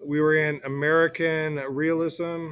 We were in American Realism.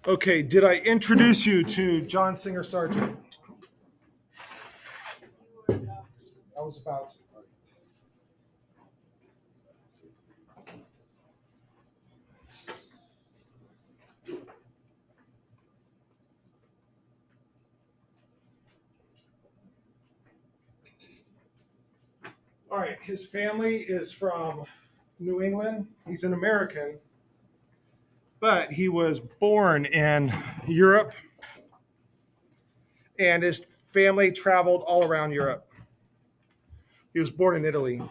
Okay, did I introduce you to John Singer Sargent? I was about to. All right, his family is from New England. He's an American, but he was born in Europe, and his family traveled all around Europe. He was born in Italy.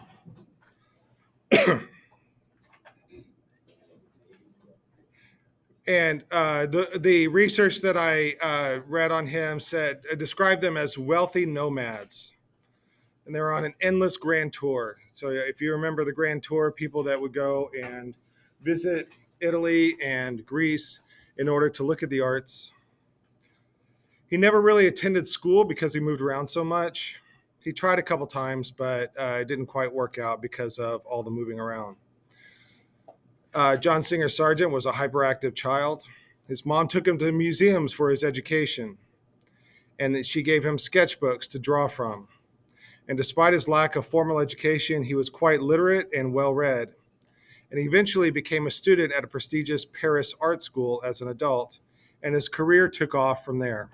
And the research that I read on him said described them as wealthy nomads, and they were on an endless grand tour. So if you remember the grand tour, people that would go and visit Italy and Greece in order to look at the arts. He never really attended school because he moved around so much. He tried a couple times, but it didn't quite work out because of all the moving around. John Singer Sargent was a hyperactive child. His mom took him to museums for his education, and she gave him sketchbooks to draw from. And despite his lack of formal education, he was quite literate and well read. And he eventually became a student at a prestigious Paris art school as an adult, and his career took off from there.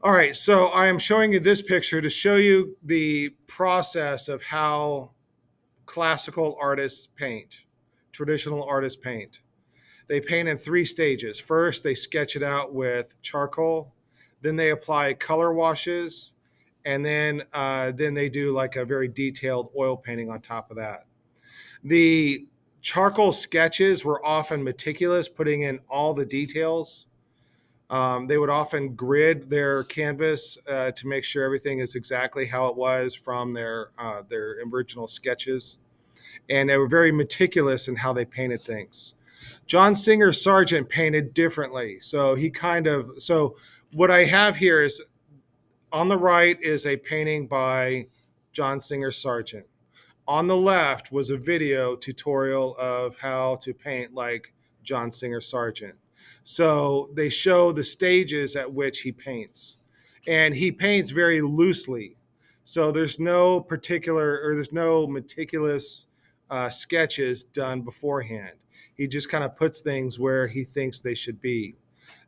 All right, so I am showing you this picture to show you the process of how classical artists paint, traditional artists paint. They paint in 3 stages. First, they sketch it out with charcoal, then they apply color washes, and then they do like a very detailed oil painting on top of that. The charcoal sketches were often meticulous, putting in all the details. They would often grid their canvas to make sure everything is exactly how it was from their original sketches, and they were very meticulous in how they painted things. John Singer Sargent painted differently, so what I have here is on the right is a painting by John Singer Sargent. On the left was a video tutorial of how to paint like John Singer Sargent. So they show the stages at which he paints. And he paints very loosely. So there's no meticulous sketches done beforehand. He just kind of puts things where he thinks they should be.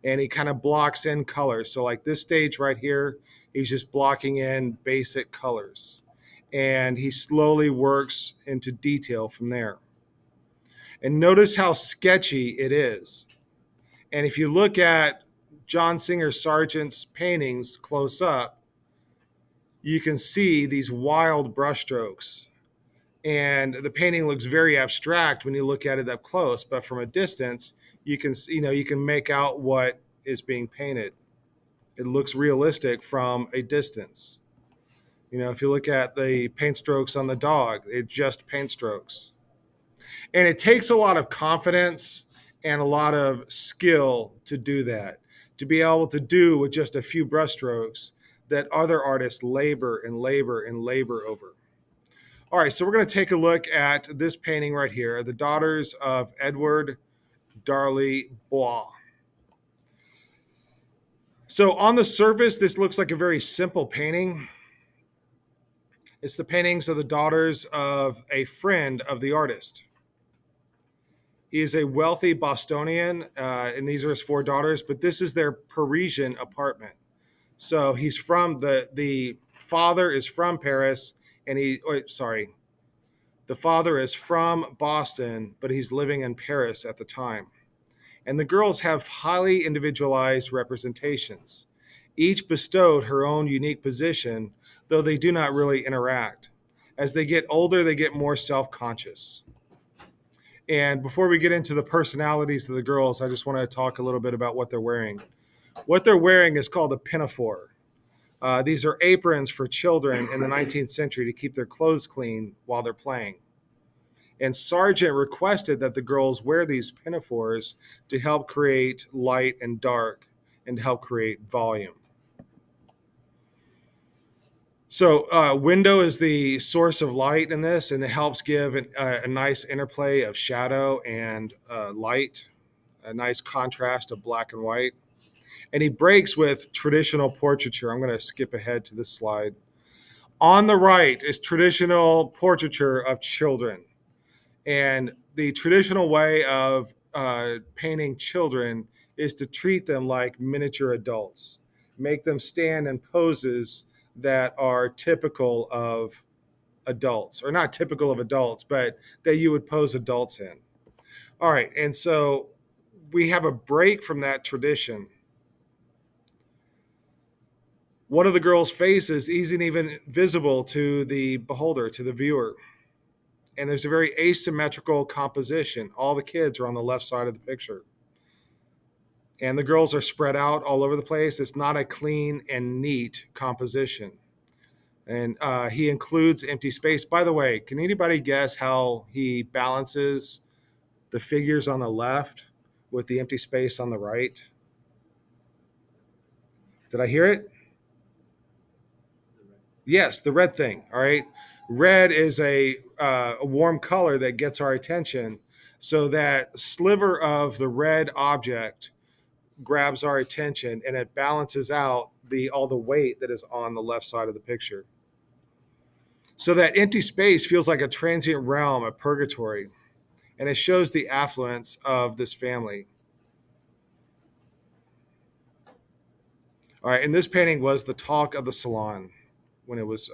And he kind of blocks in colors. So like this stage right here, he's just blocking in basic colors. And he slowly works into detail from there. And notice how sketchy it is. And if you look at John Singer Sargent's paintings close up, you can see these wild brushstrokes. And the painting looks very abstract when you look at it up close, but from a distance, you can make out what is being painted. It looks realistic from a distance. If you look at the paint strokes on the dog, it's just paint strokes. And it takes a lot of confidence and a lot of skill to do that, to be able to do with just a few brushstrokes that other artists labor and labor and labor over. All right, so we're going to take a look at this painting right here, The Daughters of Edward Darley Bois. So on the surface, this looks like a very simple painting. It's the paintings of the daughters of a friend of the artist. He is a wealthy Bostonian, and these are his four daughters, but this is their Parisian apartment. So he's from the father is from Paris, and the father is from Boston, but he's living in Paris at the time. And the girls have highly individualized representations. Each bestowed her own unique position, though they do not really interact. As they get older, they get more self conscious. And before we get into the personalities of the girls, I just want to talk a little bit about what they're wearing. What they're wearing is called a pinafore. These are aprons for children in the 19th century to keep their clothes clean while they're playing. And Sargent requested that the girls wear these pinafores to help create light and dark and to help create volume. So, window is the source of light in this, and it helps give a nice interplay of shadow and light, a nice contrast of black and white. And he breaks with traditional portraiture. I'm going to skip ahead to this slide. On the right is traditional portraiture of children. And the traditional way of painting children is to treat them like miniature adults, make them stand in poses that are typical of adults, or not typical of adults, but that you would pose adults in. All right, and so we have a break from that tradition. One of the girls' faces isn't even visible to the beholder, to the viewer. And there's a very asymmetrical composition. All the kids are on the left side of the picture. And the girls are spread out all over the place. It's not a clean and neat composition. And he includes empty space. By the way, can anybody guess how he balances the figures on the left with the empty space on the right? Did I hear it? Yes, the red thing. All right. Red is a warm color that gets our attention. So that sliver of the red object grabs our attention and it balances out all the weight that is on the left side of the picture. So that empty space feels like a transient realm, a purgatory, and it shows the affluence of this family. All right, and this painting was the talk of the salon when it was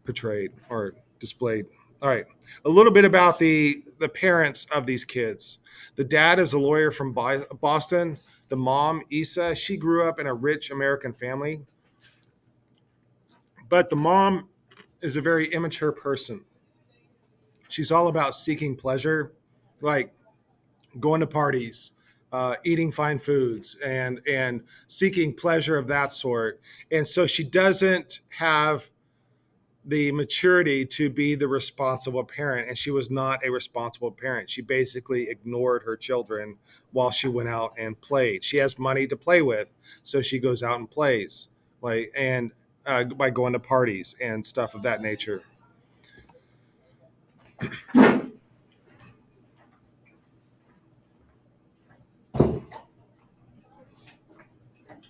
portrayed or displayed. All right, a little bit about the parents of these kids. The dad is a lawyer from Boston. The mom, Isa, she grew up in a rich American family, but the mom is a very immature person. She's all about seeking pleasure, like going to parties, eating fine foods, and seeking pleasure of that sort. And so she doesn't have the maturity to be the responsible parent, and she was not a responsible parent. She basically ignored her children while she went out and played. She has money to play with, so she goes out and plays, like and by going to parties and stuff of that nature.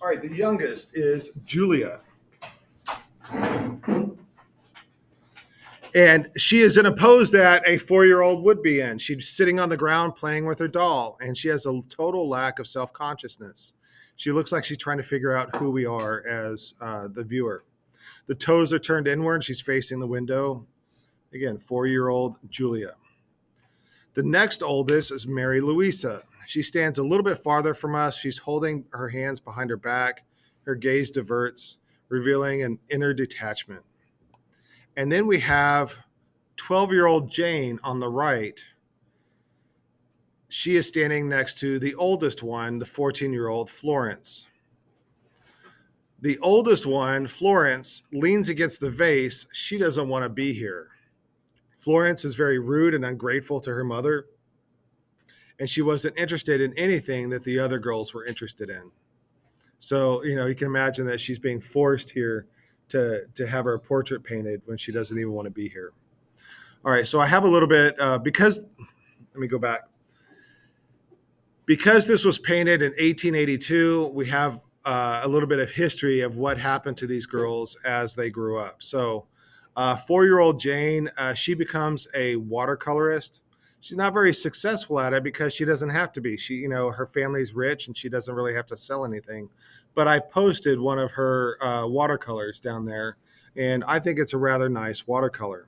All right, the youngest is Julia. And she is in a pose that a 4-year-old would be in. She's sitting on the ground playing with her doll, and she has a total lack of self consciousness. She looks like she's trying to figure out who we are as the viewer. The toes are turned inward. She's facing the window. Again, 4-year-old Julia. The next oldest is Mary Louisa. She stands a little bit farther from us. She's holding her hands behind her back. Her gaze diverts, revealing an inner detachment. And then we have 12-year-old Jane on the right. She is standing next to the oldest one, the 14-year-old Florence. The oldest one, Florence, leans against the vase. She doesn't want to be here. Florence is very rude and ungrateful to her mother, and she wasn't interested in anything that the other girls were interested in. So, you can imagine that she's being forced here to have her portrait painted when she doesn't even want to be here. All right, so I have a little bit, let me go back. Because this was painted in 1882, we have a little bit of history of what happened to these girls as they grew up. So 4-year-old Jane, she becomes a watercolorist. She's not very successful at it because she doesn't have to be. She, her family's rich and she doesn't really have to sell anything. But I posted one of her watercolors down there, and I think it's a rather nice watercolor.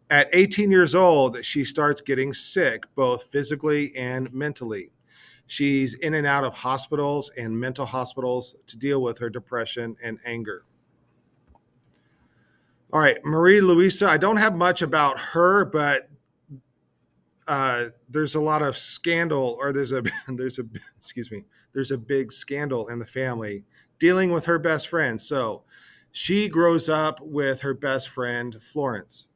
At 18 years old, she starts getting sick, both physically and mentally. She's in and out of hospitals and mental hospitals to deal with her depression and anger. All right, Marie Louisa, I don't have much about her, but there's a lot of scandal, or there's a big scandal in the family dealing with her best friend. So she grows up with her best friend Florence.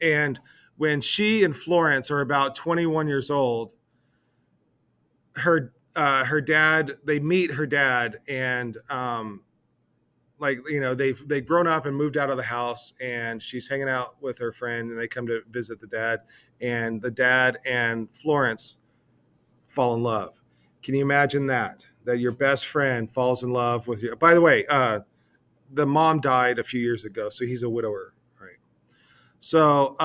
And when she and Florence are about 21 years old, her dad, they meet her dad, and they've grown up and moved out of the house, and she's hanging out with her friend, and they come to visit the dad, and the dad and Florence fall in love. Can you imagine that your best friend falls in love with you? By the way, the mom died a few years ago, so he's a widower. So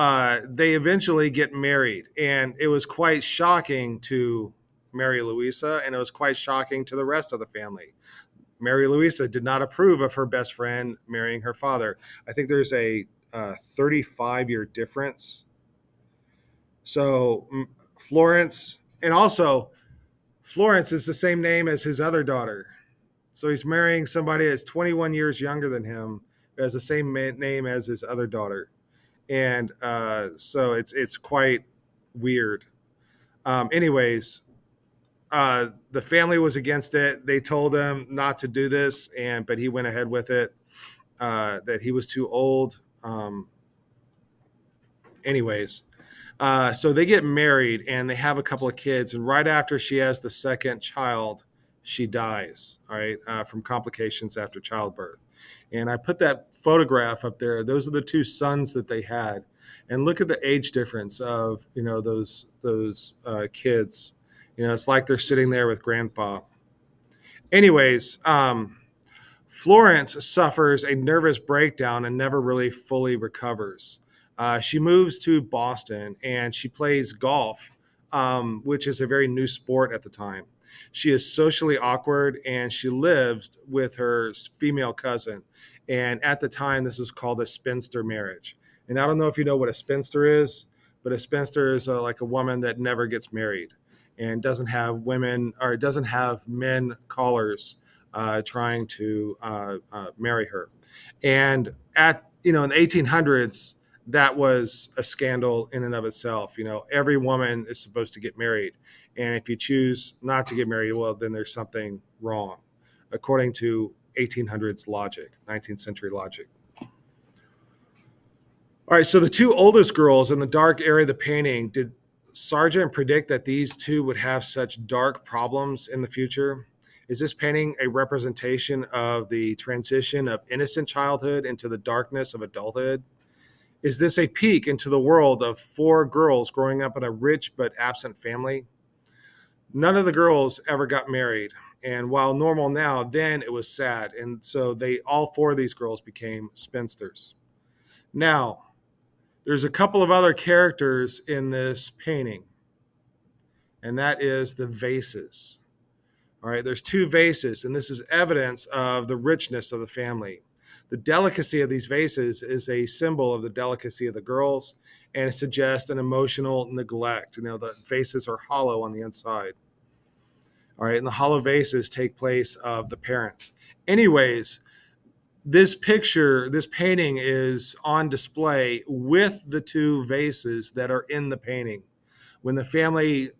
they eventually get married, and it was quite shocking to Mary Louisa, and it was quite shocking to the rest of the family. Mary Louisa did not approve of her best friend marrying her father. I think there's a 35-year difference. So Florence, and also Florence is the same name as his other daughter. So he's marrying somebody that's 21 years younger than him, who has the same name as his other daughter. And so it's quite weird. Anyways, the family was against it. They told him not to do this, but he went ahead with it. That he was too old. Anyways, so they get married and they have a couple of kids. And right after she has the second child, she dies. All right, from complications after childbirth. And I put that photograph up there. Those are the two sons that they had, and look at the age difference of those kids. It's like they're sitting there with grandpa. Anyways, Florence suffers a nervous breakdown and never really fully recovers. She moves to Boston and she plays golf, which is a very new sport at the time. She is socially awkward and she lives with her female cousin. And at the time, this is called a spinster marriage. And I don't know if you know what a spinster is, but a spinster is like a woman that never gets married and doesn't have women, or doesn't have men callers trying to marry her. And in the 1800s, that was a scandal in and of itself. Every woman is supposed to get married. And if you choose not to get married, well, then there's something wrong, according to 1800s logic, 19th century logic. All right, so the two oldest girls in the dark area of the painting, did Sargent predict that these two would have such dark problems in the future? Is this painting a representation of the transition of innocent childhood into the darkness of adulthood? Is this a peek into the world of four girls growing up in a rich but absent family? None of the girls ever got married. And while normal now, then it was sad. And so all four of these girls became spinsters. Now, there's a couple of other characters in this painting, and that is the vases. All right, there's two vases, and this is evidence of the richness of the family. The delicacy of these vases is a symbol of the delicacy of the girls, and it suggests an emotional neglect. The vases are hollow on the inside. All right, and the hollow vases take place of the parents. Anyways, this painting is on display with the two vases that are in the painting. When the family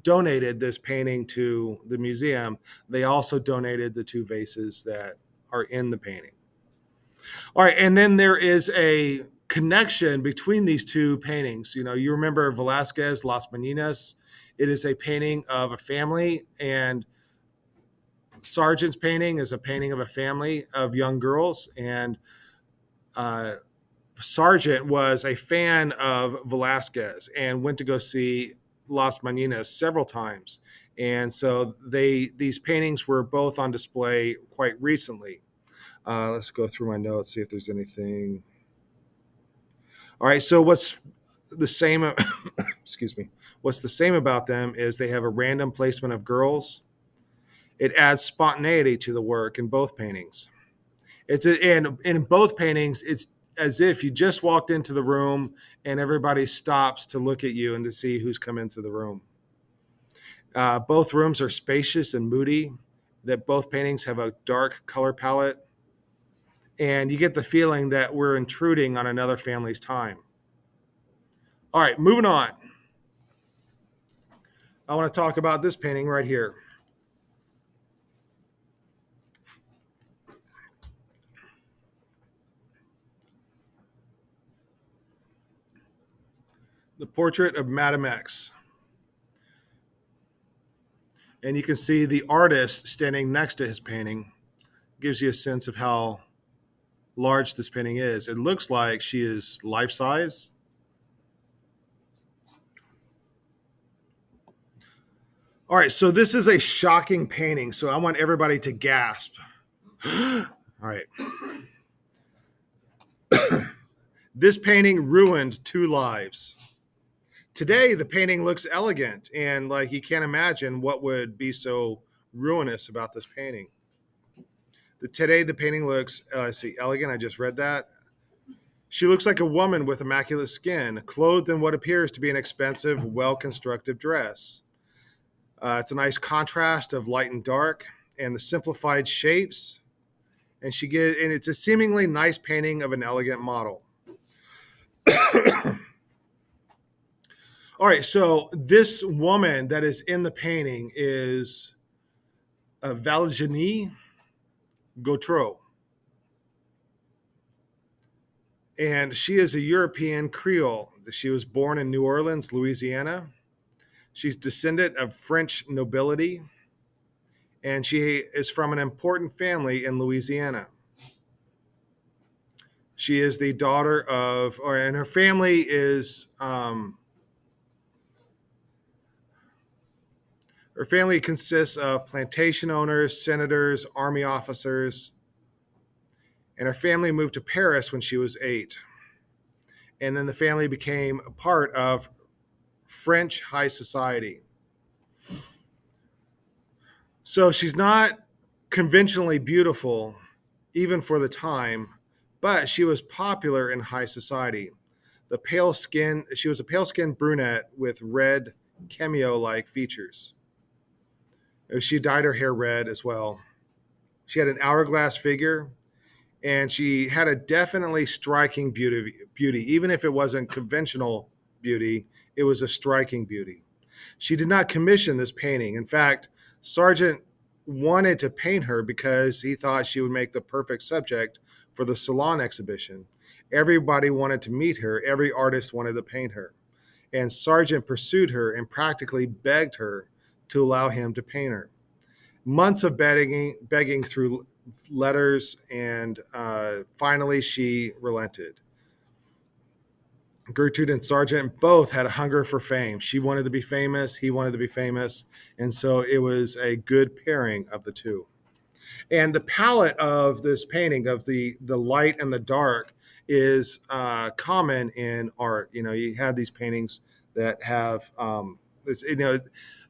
donated this painting to the museum, they also donated the two vases that are in the painting. All right, and then there is a connection between these two paintings. You remember Velázquez, Las Meninas. It is a painting of a family, and Sargent's painting is a painting of a family of young girls. And Sargent was a fan of Velázquez and went to go see Las Meninas several times. And so these paintings were both on display quite recently. Let's go through my notes, see if there's anything. All right, so the same, excuse me, what's the same about them is they have a random placement of girls. It adds spontaneity to the work in both paintings. And in both paintings, it's as if you just walked into the room and everybody stops to look at you and to see who's come into the room. Both rooms are spacious and moody. That both paintings have a dark color palette, and you get the feeling that we're intruding on another family's time. All right, moving on. I want to talk about this painting right here. The portrait of Madame X. And you can see the artist standing next to his painting. Gives you a sense of how large this painting is. It looks like she is life size. All right, so this is a shocking painting, so I want everybody to gasp. All right. This painting ruined 2 lives. Today, the painting looks elegant, and like you can't imagine what would be so ruinous about this painting. Today, the painting looks, elegant. I just read that. She looks like a woman with immaculate skin, clothed in what appears to be an expensive, well-constructed dress. It's a nice contrast of light and dark, and the simplified shapes. And it's a seemingly nice painting of an elegant model. All right, so this woman that is in the painting is Virginie Gautreau. And she is a European Creole. She was born in New Orleans, Louisiana. She's descendant of French nobility, and she is from an important family in Louisiana. She is the daughter of, and her family is, her family consists of plantation owners, senators, army officers, and her family moved to Paris when she was 8. And then the family became a part of French high society. So she's not conventionally beautiful, even for the time, but she was popular in high society. She was a pale-skinned brunette with red cameo-like features. She dyed her hair red as well. She had an hourglass figure, and she had a definitely striking beauty. Even if it wasn't conventional beauty, it was a striking beauty. She did not commission this painting. In fact, Sargent wanted to paint her because he thought she would make the perfect subject for the Salon exhibition. Everybody wanted to meet her. Every artist wanted to paint her. And Sargent pursued her and practically begged her to allow him to paint her. Months of begging through letters, and finally she relented. Gertrude and Sargent both had a hunger for fame. She wanted to be famous, he wanted to be famous, and so it was a good pairing of the two. And the palette of this painting, of the light and the dark, is common in art. You know, you have these paintings that have,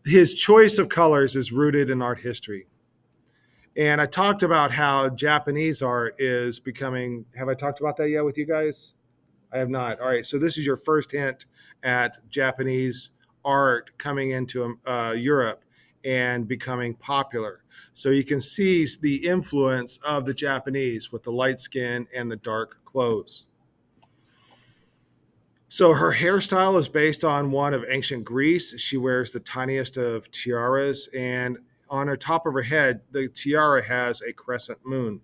his choice of colors is rooted in art history. And I talked about how Japanese art is becoming, have I talked about that yet with you guys? I have not. All right, so this is your first hint at Japanese art coming into Europe and becoming popular. So you can see the influence of the Japanese with the light skin and the dark clothes. So her hairstyle is based on one of ancient Greece. She wears the tiniest of tiaras, and on the top of her head, the tiara has a crescent moon,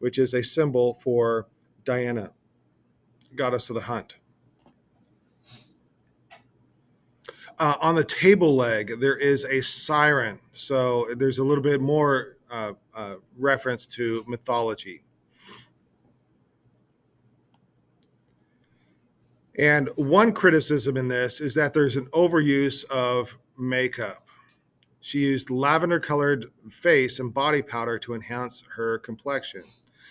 which is a symbol for Diana, goddess of the hunt. On the table leg, there is a siren. So there's a little bit more reference to mythology. And one criticism in this is that there's an overuse of makeup. She used lavender-colored face and body powder to enhance her complexion.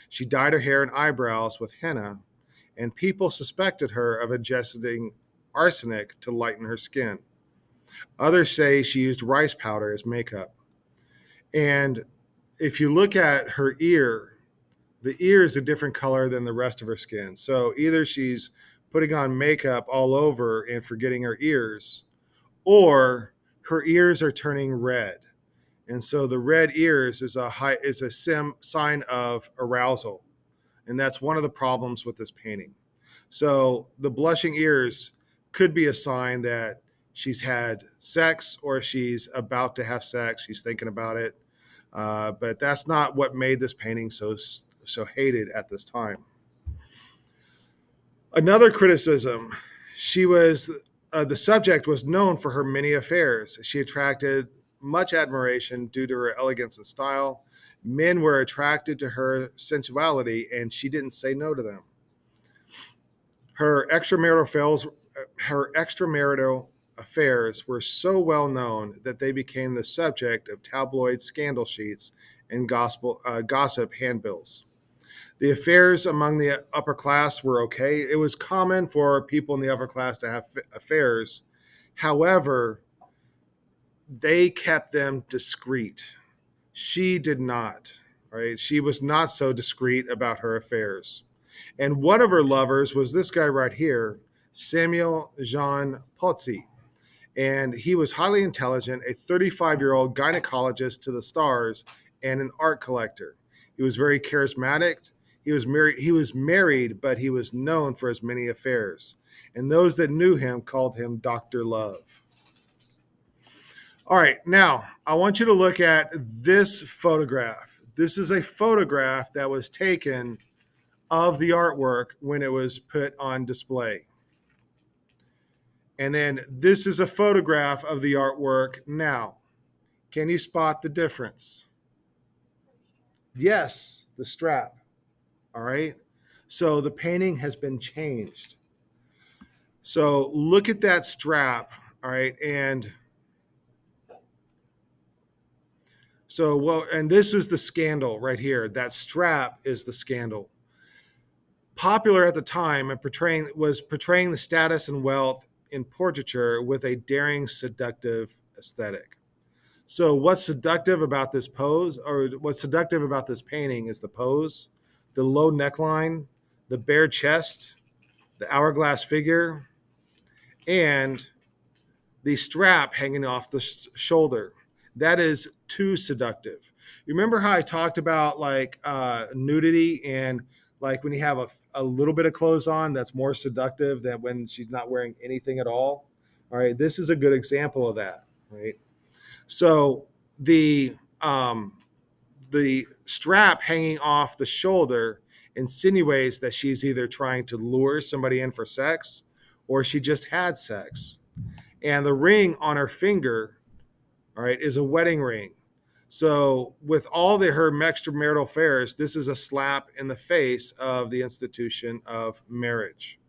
She dyed her hair and eyebrows with henna, and people suspected her of ingesting arsenic to lighten her skin. Others say she used rice powder as makeup. And if you look at her ear, the ear is a different color than the rest of her skin. So either she's putting on makeup all over and forgetting her ears, or her ears are turning red. And so the red ears is a sign of arousal. And that's one of the problems with this painting. So the blushing ears could be a sign that she's had sex or she's about to have sex. She's thinking about it. But that's not what made this painting so hated at this time. Another criticism, the subject was known for her many affairs. She attracted much admiration due to her elegance and style. Men were attracted to her sensuality, and she didn't say no to them. Her extramarital affairs were so well known that they became the subject of tabloid scandal sheets and gossip handbills. The affairs among the upper class were okay. It was common for people in the upper class to have affairs. However, they kept them discreet. She did not, right? She was not so discreet about her affairs. And one of her lovers was this guy right here, Samuel Jean Pozzi. And he was highly intelligent, a 35-year-old gynecologist to the stars and an art collector. He was very charismatic. He was married, but he was known for his many affairs. And those that knew him called him Dr. Love. All right, now I want you to look at this photograph. This is a photograph that was taken of the artwork when it was put on display. And then this is a photograph of the artwork now. Can you spot the difference? Yes, the strap. All right. So the painting has been changed. So look at that strap. All right. And so, well, and this is the scandal right here. That strap is the scandal. Popular at the time and portraying the status and wealth in portraiture with a daring, seductive aesthetic. So what's seductive about this pose, or what's seductive about this painting, is the pose, the low neckline, the bare chest, the hourglass figure, and the strap hanging off the shoulder. That is too seductive. You remember how I talked about like nudity, and like when you have a little bit of clothes on, that's more seductive than when she's not wearing anything at all. All right, this is a good example of that, right? So the strap hanging off the shoulder insinuates that she's either trying to lure somebody in for sex or she just had sex. And the ring on her finger, all right, is a wedding ring. So with all her extramarital affairs, this is a slap in the face of the institution of marriage.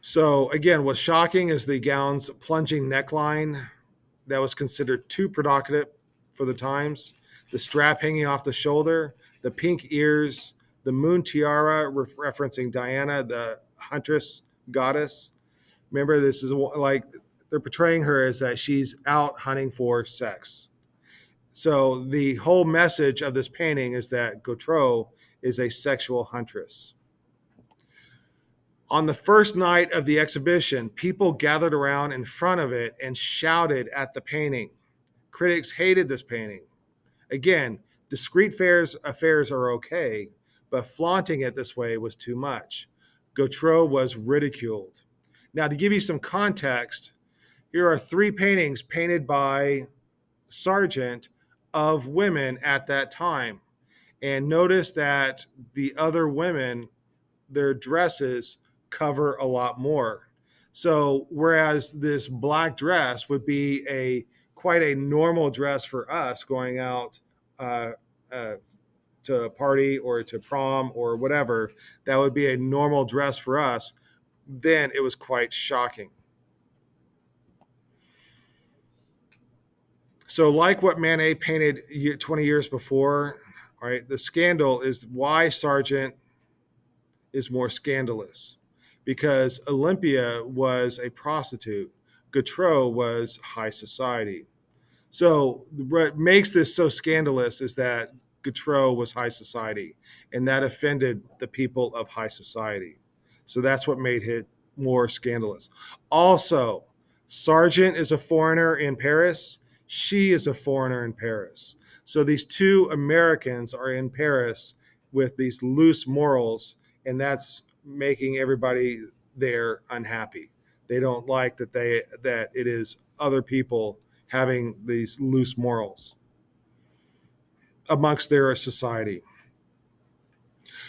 So again, what's shocking is the gown's plunging neckline that was considered too provocative for the times, the strap hanging off the shoulder, the pink ears, the moon tiara referencing Diana, the huntress goddess. Remember, this is like they're portraying her as that she's out hunting for sex. So the whole message of this painting is that Gautreau is a sexual huntress. On the first night of the exhibition, people gathered around in front of it and shouted at the painting. Critics hated this painting. Again, discreet affairs are okay, but flaunting it this way was too much. Gautreau was ridiculed. Now, to give you some context, here are 3 paintings painted by Sargent of women at that time. And notice that the other women, their dresses cover a lot more. So whereas this black dress would be quite a normal dress for us going out to a party or to prom or whatever, that would be a normal dress for us, then it was quite shocking. So like what Manet painted 20 years before, all right, the scandal is why Sargent is more scandalous. because Olympia was a prostitute. Gautreau was high society. So what makes this so scandalous is that Gautreau was high society, and that offended the people of high society. So that's what made it more scandalous. Also, Sargent is a foreigner in Paris. She is a foreigner in Paris. So these two Americans are in Paris with these loose morals, and that's making everybody there unhappy. They don't like that it is other people having these loose morals amongst their society.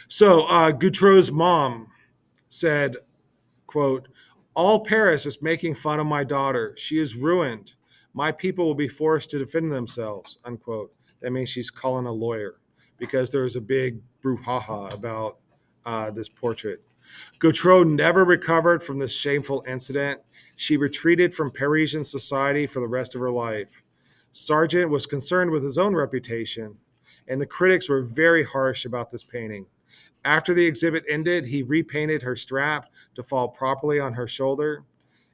So Gautreau's mom said, quote, "All Paris is making fun of my daughter. She is ruined. My people will be forced to defend themselves," unquote. That means she's calling a lawyer because there was a big brouhaha about this portrait. Gautreau never recovered from this shameful incident. She retreated from Parisian society for the rest of her life. Sargent was concerned with his own reputation, and the critics were very harsh about this painting. After the exhibit ended, he repainted her strap to fall properly on her shoulder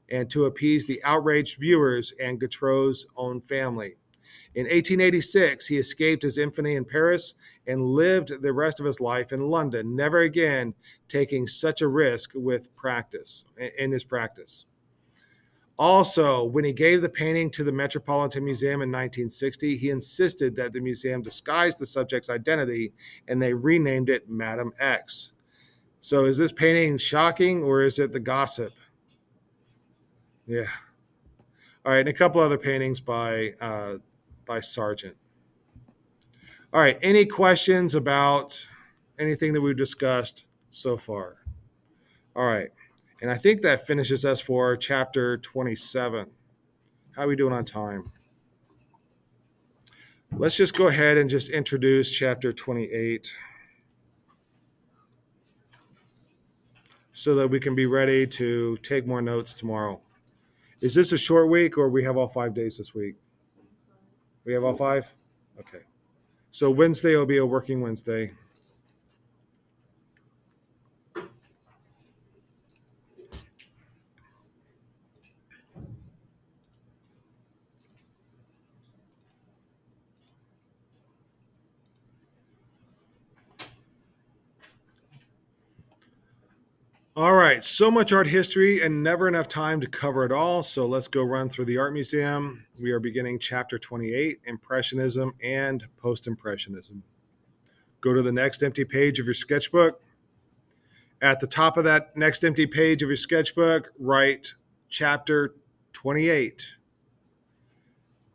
and to appease the outraged viewers and Gautreau's own family. In 1886, he escaped his infamy in Paris and lived the rest of his life in London, never again taking such a risk with practice in his practice. Also, when he gave the painting to the Metropolitan Museum in 1960, he insisted that the museum disguise the subject's identity, and they renamed it Madame X. So is this painting shocking, or is it the gossip? Yeah. All right, and a couple other paintings by Sargent. All right, any questions about anything that we've discussed so far? All right, and I think that finishes us for chapter 27. How are we doing on time? Let's just go ahead and just introduce chapter 28 so that we can be ready to take more notes tomorrow. Is this a short week, or we have all 5 days this week? We have all 5? Okay. So Wednesday will be a working Wednesday. All right, so much art history and never enough time to cover it all. So let's go run through the art museum. We are beginning chapter 28, Impressionism and Post-Impressionism. Go to the next empty page of your sketchbook. At the top of that next empty page of your sketchbook, write chapter 28.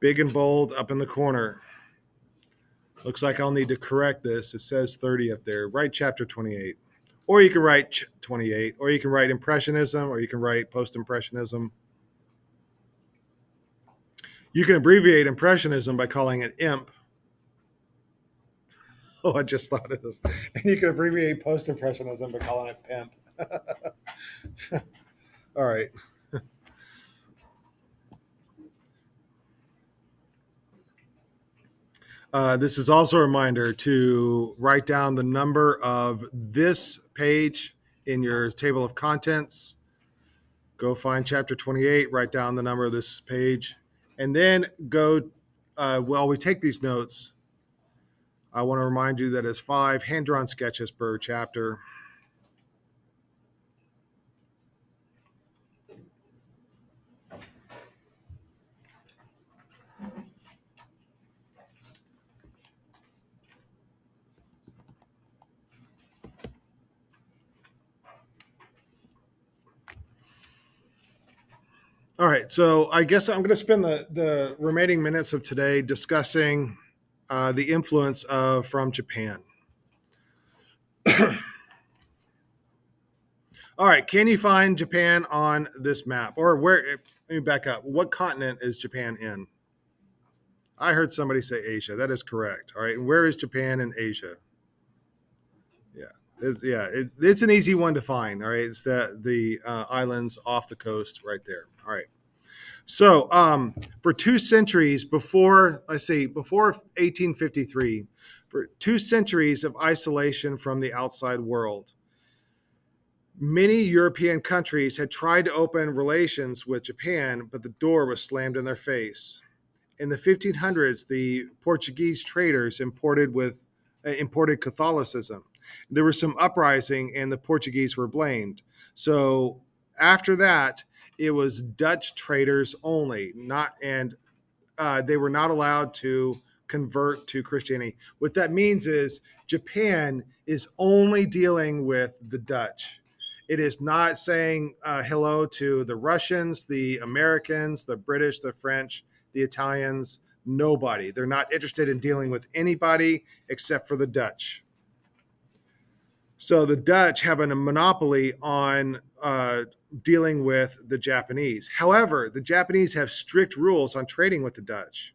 Big and bold up in the corner. Looks like I'll need to correct this. It says 30 up there. Write chapter 28. Or you can write 28, or you can write Impressionism, or you can write Post-Impressionism. You can abbreviate Impressionism by calling it IMP. Oh, I just thought of this. And you can abbreviate Post-Impressionism by calling it PIMP. All right. This is also a reminder to write down the number of this page in your table of contents. Go find chapter 28, write down the number of this page, and then go, while we take these notes, I want to remind you that it's 5 hand-drawn sketches per chapter. All right, so I guess I'm going to spend the remaining minutes of today discussing the influence from Japan. All right, can you find Japan on this map? Or where, let me back up. What continent is Japan in? I heard somebody say Asia. That is correct. All right, and where is Japan in Asia? Yeah, it's an easy one to find. All right, it's the islands off the coast right there. All right. So for 2 centuries before 1853, for 2 centuries of isolation from the outside world, Many European countries had tried to open relations with Japan, but the door was slammed in their face. In the 1500s, the Portuguese traders imported Catholicism. There was some uprising, and the Portuguese were blamed. So after that, it was Dutch traders only, not and they were not allowed to convert to Christianity. What that means is Japan is only dealing with the Dutch. It is not saying hello to the Russians, the Americans, the British, the French, the Italians, nobody. They're not interested in dealing with anybody except for the Dutch. So the Dutch have a monopoly on dealing with the Japanese. However, the Japanese have strict rules on trading with the Dutch.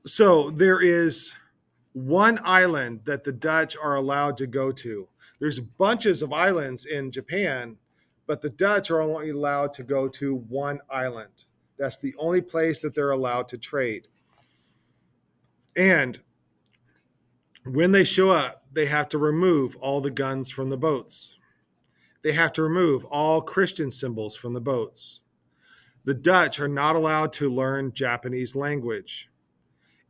So there is one island that the Dutch are allowed to go to. There's bunches of islands in Japan, but the Dutch are only allowed to go to one island. That's the only place that they're allowed to trade. And when they show up, they have to remove all the guns from the boats. They have to remove all Christian symbols from the boats. The Dutch are not allowed to learn Japanese language,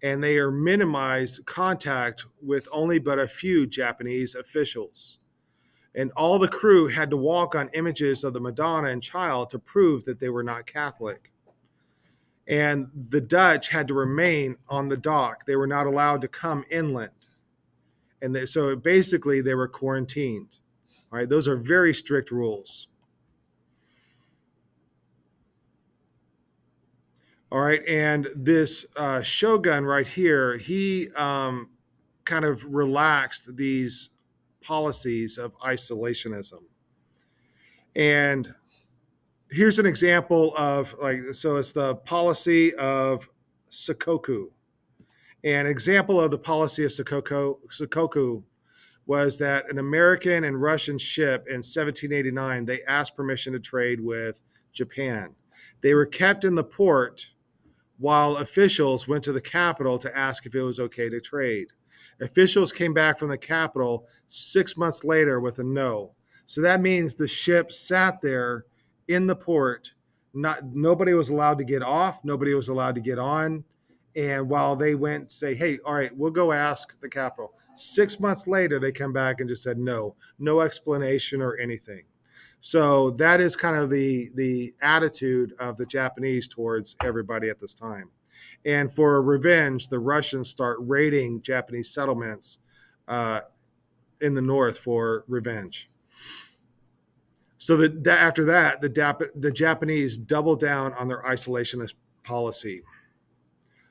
and they are minimized contact with only but a few Japanese officials. And all the crew had to walk on images of the Madonna and Child to prove that they were not Catholic. And the Dutch had to remain on the dock. They were not allowed to come inland. And so basically they were quarantined. All right, those are very strict rules. All right, and this shogun right here, he kind of relaxed these policies of isolationism. And here's an example of so it's the policy of Sakoku. An example of the policy of Sakoku was that an American and Russian ship in 1789, they asked permission to trade with Japan. They were kept in the port while officials went to the capital to ask if it was okay to trade. Officials came back from the capital 6 months later with a no. So that means the ship sat there in the port. Nobody was allowed to get off. Nobody was allowed to get on. And while they went say, hey, all right, we'll go ask the capital. 6 months later, they come back and just said no explanation or anything. So that is kind of the attitude of the Japanese towards everybody at this time. And for revenge, the Russians start raiding Japanese settlements in the north for revenge. So that after that, the Japanese double down on their isolationist policy.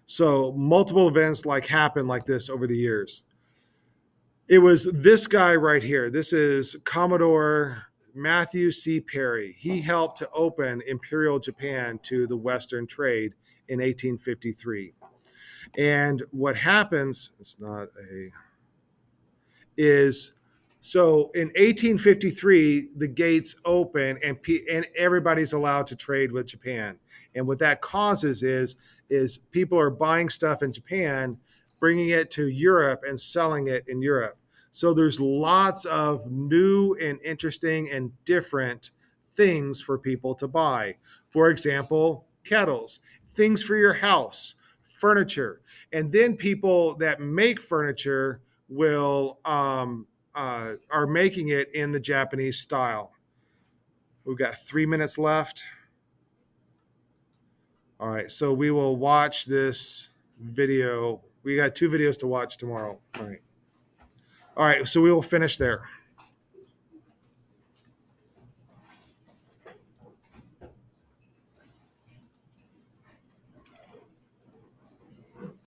So multiple events happened like this over the years. It was this guy right here. This is Commodore Matthew C. Perry. He helped to open Imperial Japan to the Western trade in 1853. And what happens, so in 1853, the gates open and everybody's allowed to trade with Japan. And what that causes is people are buying stuff in Japan, bringing it to Europe and selling it in Europe. So there's lots of new and interesting and different things for people to buy. For example, kettles, things for your house, furniture. And then people that make furniture will are making it in the Japanese style. We've got 3 minutes left. All right, so we will watch this video. We got 2 videos to watch tomorrow. All right, so we will finish there.